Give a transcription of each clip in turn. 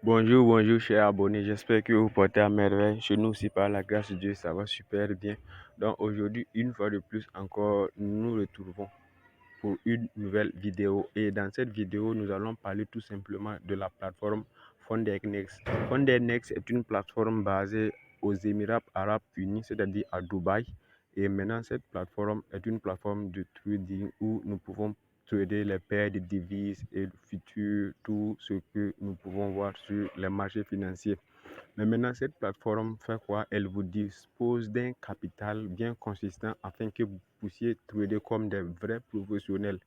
Bonjour, bonjour, chers abonnés. J'espère que vous portez à merveille. Chez nous aussi, par la grâce de Dieu, ça va super bien. Donc aujourd'hui, une fois de plus encore, nous nous retrouvons pour une nouvelle vidéo. Et dans cette vidéo, nous allons parler tout simplement de la plateforme Fundednext. Fundednext est une plateforme basée aux Émirats Arabes Unis, c'est-à-dire à Dubaï. Et maintenant, cette plateforme est une plateforme de trading où nous pouvons trader les paires de devises et le futur, tout ce que nous pouvons voir sur les marchés financiers. Mais maintenant, cette plateforme fait quoi? Elle vous dispose d'un capital bien consistant afin que vous puissiez trader comme des vrais professionnels.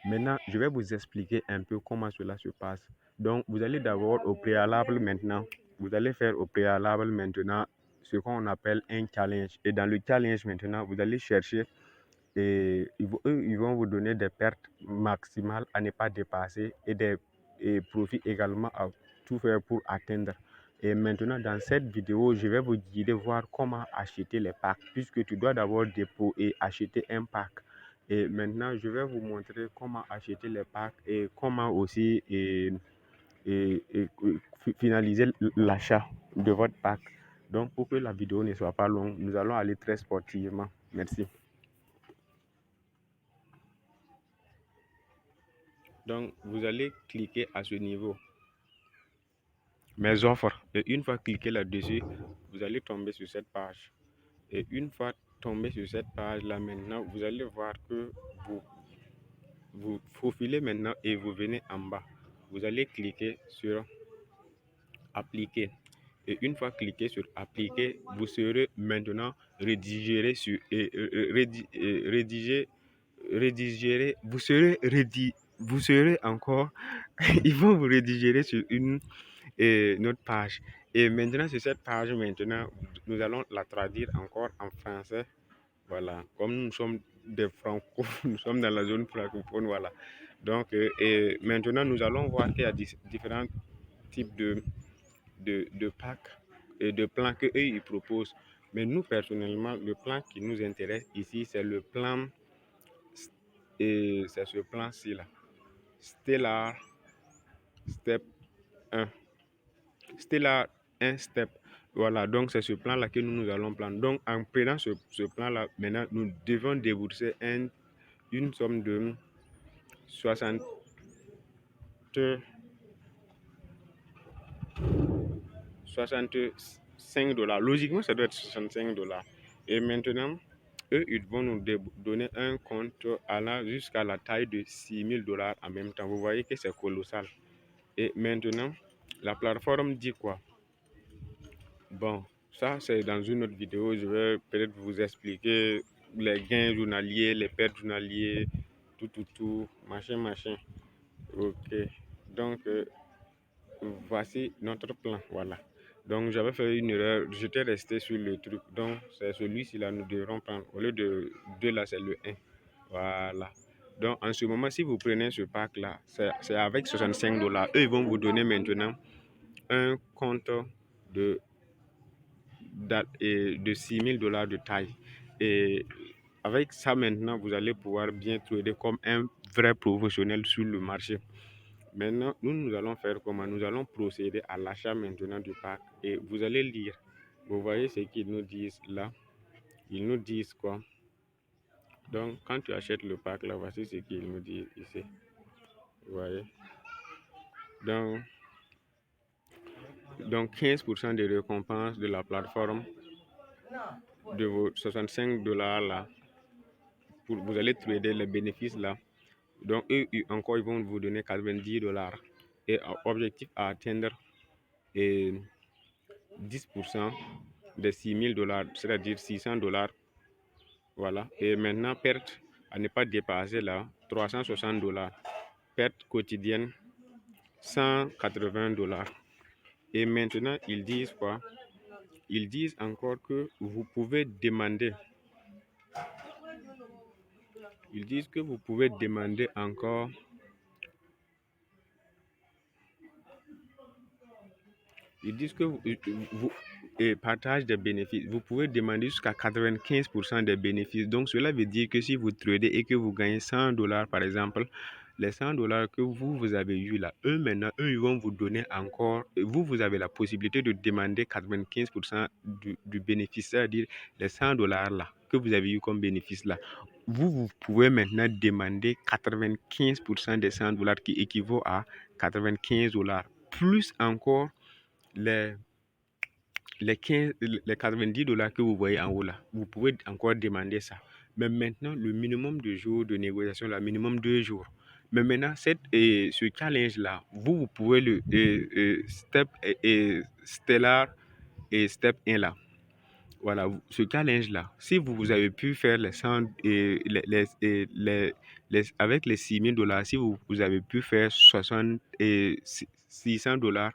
Maintenant, je vais vous expliquer un peu comment cela se passe. Donc, vous allez d'abord au préalable maintenant, vous allez faire au préalable maintenant ce qu'on appelle un challenge. Et dans le challenge maintenant, vous allez chercher et eux, ils vont vous donner des pertes maximales à ne pas dépasser et profits également à tout faire pour atteindre. Et maintenant, dans cette vidéo, je vais vous guider voir comment acheter les packs, puisque tu dois d'abord dépôt et acheter un pack. Et maintenant, je vais vous montrer comment acheter les packs et comment aussi finaliser l'achat de votre pack. Donc, pour que la vidéo ne soit pas longue, nous allons aller très sportivement. Merci. Donc, vous allez cliquer à ce niveau, mes offres. Et une fois cliqué là-dessus, vous allez tomber sur cette page. Et une fois tombé sur cette page-là, maintenant, vous allez voir que vous vous faufilez maintenant et vous venez en bas. Vous allez cliquer sur appliquer. Et une fois cliqué sur appliquer, vous serez maintenant rédigéré sur rédigéré, vous serez encore ils vont vous rédigérer sur notre page. Et maintenant, sur cette page, maintenant, nous allons la traduire encore en français. Voilà, comme nous sommes des francophones, nous sommes dans la zone francophone, voilà. Donc, et maintenant, nous allons voir qu'il y a différents types de packs et de plans qu'eux, ils proposent. Mais nous, personnellement, le plan qui nous intéresse ici, c'est le plan, et c'est ce plan-ci là. Stellar Step 1. Stellar 1 Step. Voilà, donc c'est ce plan-là que nous allons prendre. Donc, en prenant ce plan-là, maintenant, nous devons débourser une somme de 60, 65 dollars. Logiquement, ça doit être 65 dollars. Et maintenant, eux, ils vont nous donner un compte allant jusqu'à la taille de 6000 dollars en même temps. Vous voyez que c'est colossal. Et maintenant, la plateforme dit quoi? Bon, ça, c'est dans une autre vidéo. Je vais peut-être vous expliquer les gains journaliers, les pertes journaliers, tout, machin. Ok. Donc, voici notre plan. Voilà. Donc, j'avais fait une erreur. J'étais resté sur le truc. Donc, c'est celui-ci là, nous devrons prendre. Au lieu de 2 là, c'est le 1. Voilà. Donc, en ce moment, si vous prenez ce pack-là, c'est avec 65 dollars. Eux, ils vont vous donner maintenant un compte de, de 6000 dollars de taille. Et avec ça, maintenant, vous allez pouvoir bien trader comme un vrai professionnel sur le marché. Maintenant, nous allons faire comment? Nous allons procéder à l'achat maintenant du pack et vous allez lire. Vous voyez ce qu'ils nous disent là? Ils nous disent quoi? Donc, quand tu achètes le pack là, voici ce qu'ils nous disent ici. Vous voyez? Donc 15% de récompense de la plateforme de vos 65 dollars là. Vous allez trader les bénéfices là. Donc, eux, encore, ils vont vous donner 90 dollars. Et objectif à atteindre est 10% des 6000 dollars, c'est-à-dire 600 dollars. Voilà. Et maintenant, perte à ne pas dépasser là, 360 dollars. Perte quotidienne, 180 dollars. Et maintenant, ils disent quoi? Ils disent encore que vous pouvez demander. Ils disent que vous pouvez demander encore. Ils disent que vous partage des bénéfices. Vous pouvez demander jusqu'à 95% des bénéfices. Donc, cela veut dire que si vous tradez et que vous gagnez 100 dollars, par exemple, les 100 dollars que vous avez eu là, eux maintenant, eux, ils vont vous donner encore, vous avez la possibilité de demander 95% du bénéfice, c'est-à-dire les 100 dollars là, que vous avez eu comme bénéfice là. Vous pouvez maintenant demander 95% des 100 dollars qui équivaut à 95 dollars, plus encore les les 90 dollars que vous voyez en haut là, vous pouvez encore demander ça. Mais maintenant, le minimum de jours de négociation, le minimum 2 jours. Mais maintenant, ce challenge-là, vous pouvez le step stellar et step 1 là. Voilà, ce challenge-là, si vous avez pu faire les 100, avec les 6 000 dollars, si vous avez pu faire 600 dollars,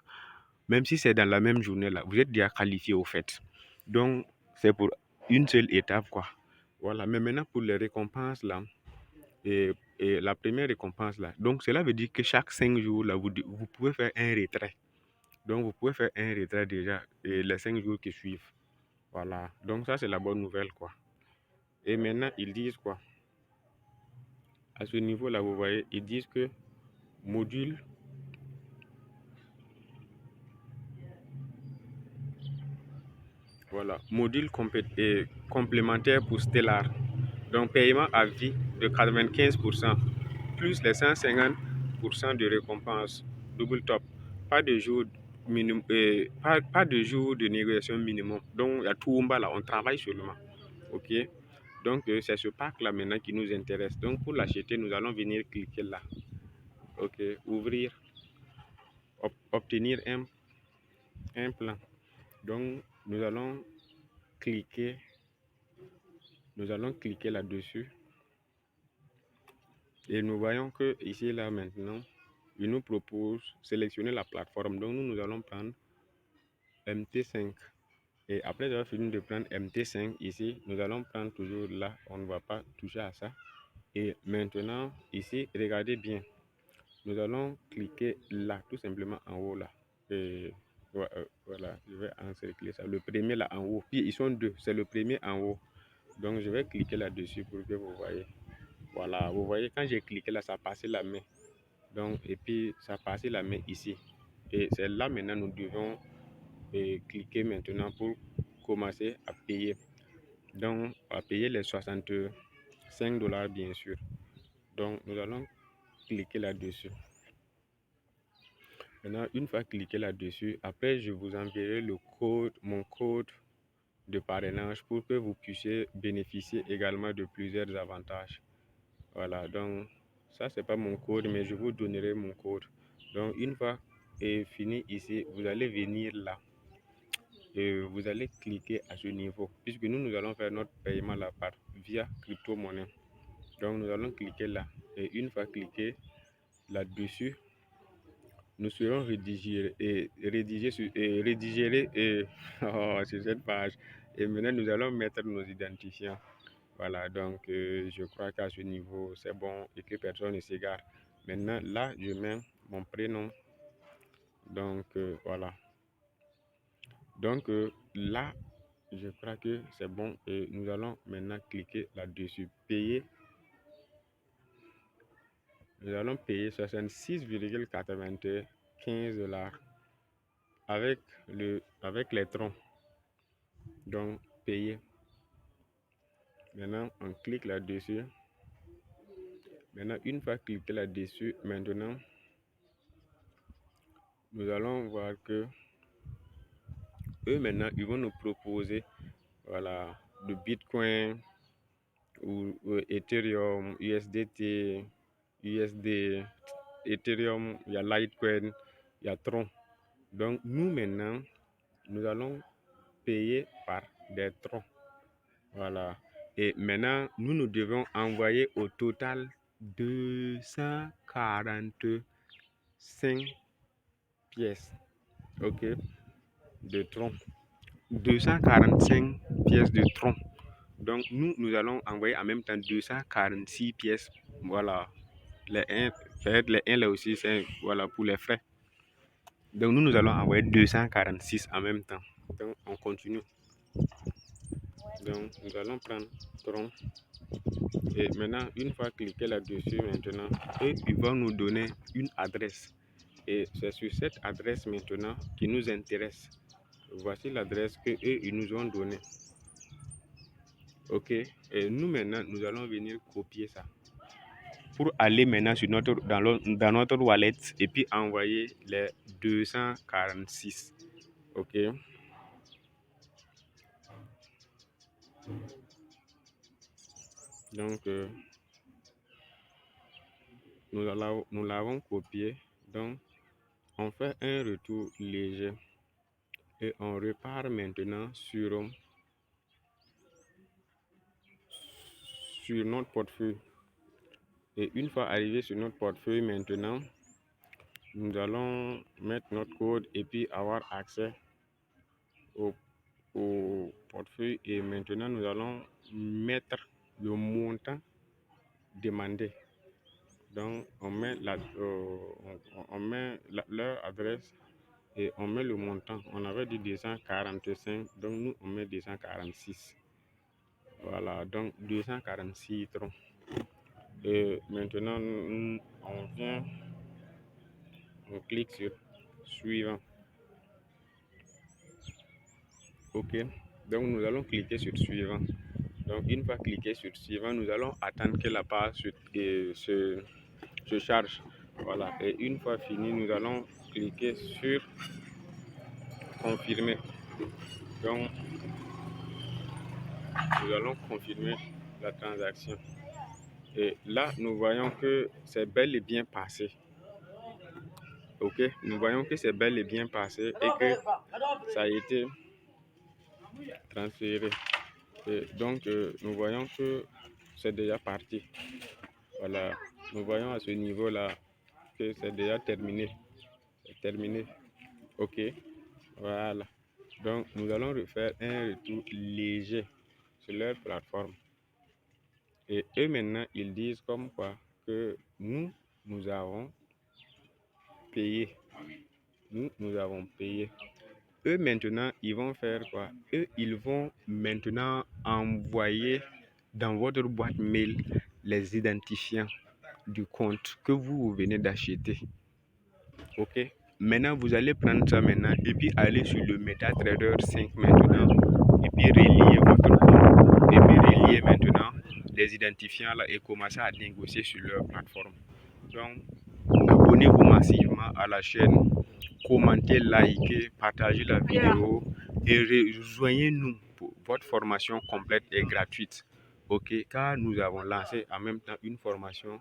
même si c'est dans la même journée là, vous êtes déjà qualifié au fait. Donc, c'est pour une seule étape, quoi. Voilà, mais maintenant pour les récompenses là, et la première récompense là, donc cela veut dire que chaque 5 jours là, vous pouvez faire un retrait. Donc, vous pouvez faire un retrait déjà et les 5 jours qui suivent. Voilà, donc ça c'est la bonne nouvelle, quoi. Et maintenant, ils disent quoi? À ce niveau-là, vous voyez, ils disent que module, voilà, complémentaire pour Stellar. Donc, paiement à vie de 95%, plus les 150% de récompense, double top. Pas de jour minimum, pas de jour de négociation minimum. Donc, il y a tout en bas là, on travaille seulement. OK? Donc, c'est ce pack-là maintenant qui nous intéresse. Donc, pour l'acheter, nous allons venir cliquer là. OK? Ouvrir, obtenir un plan. Donc, cliquer, nous allons cliquer là-dessus. Et nous voyons que ici, là, maintenant, il nous propose sélectionner la plateforme. Donc, nous allons prendre MT5. Et après avoir fini de prendre MT5 ici, nous allons prendre toujours là. On ne va pas toucher à ça. Et maintenant, ici, regardez bien. Nous allons cliquer là, tout simplement en haut là. Et voilà, je vais encercler ça. Le premier là en haut. Puis ils sont deux. C'est le premier en haut. Donc, je vais cliquer là-dessus pour que vous voyez. Voilà, vous voyez, quand j'ai cliqué là, ça a passé la main. Donc, et puis, ça a passé la main ici. Et c'est là maintenant, nous devons cliquer maintenant pour commencer à payer. Donc, à payer les 65 dollars, bien sûr. Donc, nous allons cliquer là-dessus. Maintenant, une fois cliqué là-dessus, après, je vous enverrai mon code de parrainage pour que vous puissiez bénéficier également de plusieurs avantages. Voilà, donc ça, c'est pas mon code, mais je vous donnerai mon code. Donc, une fois fini ici, vous allez venir là et vous allez cliquer à ce niveau, puisque nous allons faire notre paiement là via crypto-monnaie. Donc, nous allons cliquer là et une fois cliqué là-dessus, nous serons rédigés sur cette page. Et maintenant, nous allons mettre nos identifiants. Voilà, donc je crois qu'à ce niveau, c'est bon et que personne ne s'égare. Maintenant, là, je mets mon prénom. Donc, voilà. Donc, là, je crois que c'est bon. Et nous allons maintenant cliquer là-dessus. Payer. Nous allons payer 66,95 dollars avec les troncs. Donc, payer. Maintenant, on clique là-dessus. Maintenant, une fois cliqué là-dessus, maintenant, nous allons voir que eux, maintenant, ils vont nous proposer, voilà, de Bitcoin ou Ethereum, USDT, USD, Ethereum, il y a Litecoin, il y a Tron. Donc, nous, maintenant, nous allons payer par des Tron. Voilà. Et maintenant, nous devons envoyer au total 245 pièces, ok, de tronc. 245 pièces de tronc. Donc, nous allons envoyer en même temps 246 pièces. Voilà. Les 1, peut-être les 1 là aussi, c'est voilà, pour les frais. Donc, nous allons envoyer 246 en même temps. Donc, on continue. Donc nous allons prendre tronc. Et maintenant, une fois cliqué là-dessus, maintenant, eux, ils vont nous donner une adresse. Et c'est sur cette adresse maintenant qui nous intéresse. Voici l'adresse que eux, ils nous ont donnée. Ok. Et nous maintenant, nous allons venir copier ça pour aller maintenant sur dans notre wallet et puis envoyer les 246. Ok. Donc, nous l'avons copié. Donc, on fait un retour léger et on repart maintenant sur notre portefeuille. Et une fois arrivé sur notre portefeuille maintenant, nous allons mettre notre code et puis avoir accès au portefeuille. Et maintenant, nous allons mettre le montant demandé. Donc, on met leur adresse et on met le montant. On avait dit 245, donc nous, on met 246. Voilà, donc 246 troncs. Et maintenant, on clique sur suivant. Ok, donc nous allons cliquer sur suivant. Donc une fois cliqué sur suivant, nous allons attendre que la page se charge. Voilà, et une fois fini, nous allons cliquer sur confirmer. Donc nous allons confirmer la transaction. Et là, nous voyons que c'est bel et bien passé. Ok, nous voyons que c'est bel et bien passé et que ça a été transféré. Et donc, nous voyons que c'est déjà parti. Voilà, nous voyons à ce niveau-là que c'est déjà terminé. C'est terminé. Ok, voilà. Donc, nous allons refaire un retour léger sur leur plateforme. Et eux, maintenant, ils disent comme quoi que nous avons payé. Nous avons payé. Eux, maintenant, ils vont faire quoi? Eux, ils vont maintenant envoyer dans votre boîte mail les identifiants du compte que vous venez d'acheter. Ok? Maintenant, vous allez prendre ça maintenant et puis aller sur le MetaTrader 5 maintenant et puis relier votre compte et puis relier maintenant les identifiants là et commencer à négocier sur leur plateforme. Donc, abonnez-vous massivement à la chaîne, commentez, likez, partagez la vidéo et rejoignez-nous pour votre formation complète et gratuite. Ok, car nous avons lancé en même temps une formation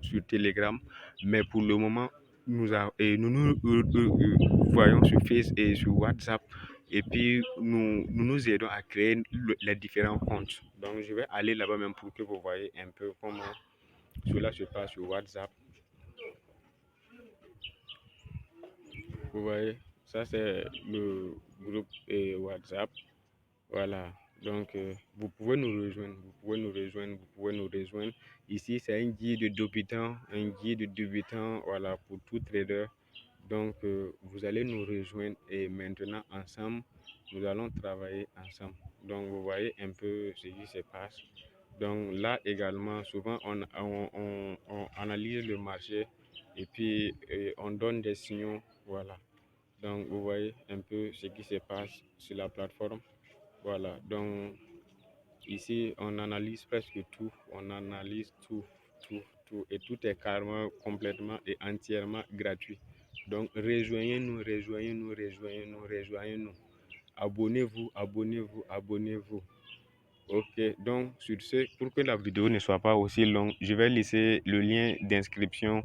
sur Telegram, mais pour le moment, nous voyons sur Facebook et sur WhatsApp et puis nous aidons à créer les différents comptes. Donc, je vais aller là-bas même pour que vous voyez un peu comment cela se passe sur WhatsApp. Vous voyez, ça c'est le groupe WhatsApp. Voilà, donc vous pouvez nous rejoindre, vous pouvez nous rejoindre. Ici, c'est un guide de débutant, voilà, pour tout trader. Donc, vous allez nous rejoindre et maintenant, ensemble, nous allons travailler ensemble. Donc, vous voyez un peu ce qui se passe. Donc, là également, souvent, on analyse le marché et puis on donne des signaux, voilà. Donc, vous voyez un peu ce qui se passe sur la plateforme. Voilà, donc ici, on analyse presque tout. On analyse tout. Et tout est carrément, complètement et entièrement gratuit. Donc, rejoignez-nous. Abonnez-vous. Ok, donc sur ce, pour que la vidéo ne soit pas aussi longue, je vais laisser le lien d'inscription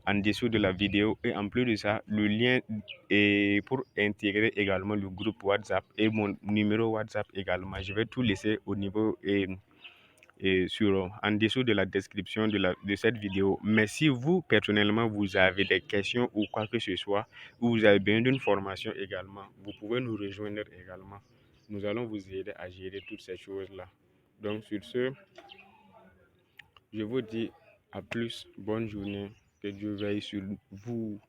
en dessous de la vidéo et en plus de ça, le lien est pour intégrer également le groupe WhatsApp et mon numéro WhatsApp également. Je vais tout laisser au niveau et en dessous de la description de cette vidéo. Mais si vous, personnellement, vous avez des questions ou quoi que ce soit, ou vous avez besoin d'une formation également, vous pouvez nous rejoindre également. Nous allons vous aider à gérer toutes ces choses-là. Donc, sur ce, je vous dis à plus, bonne journée, que Dieu veille sur vous.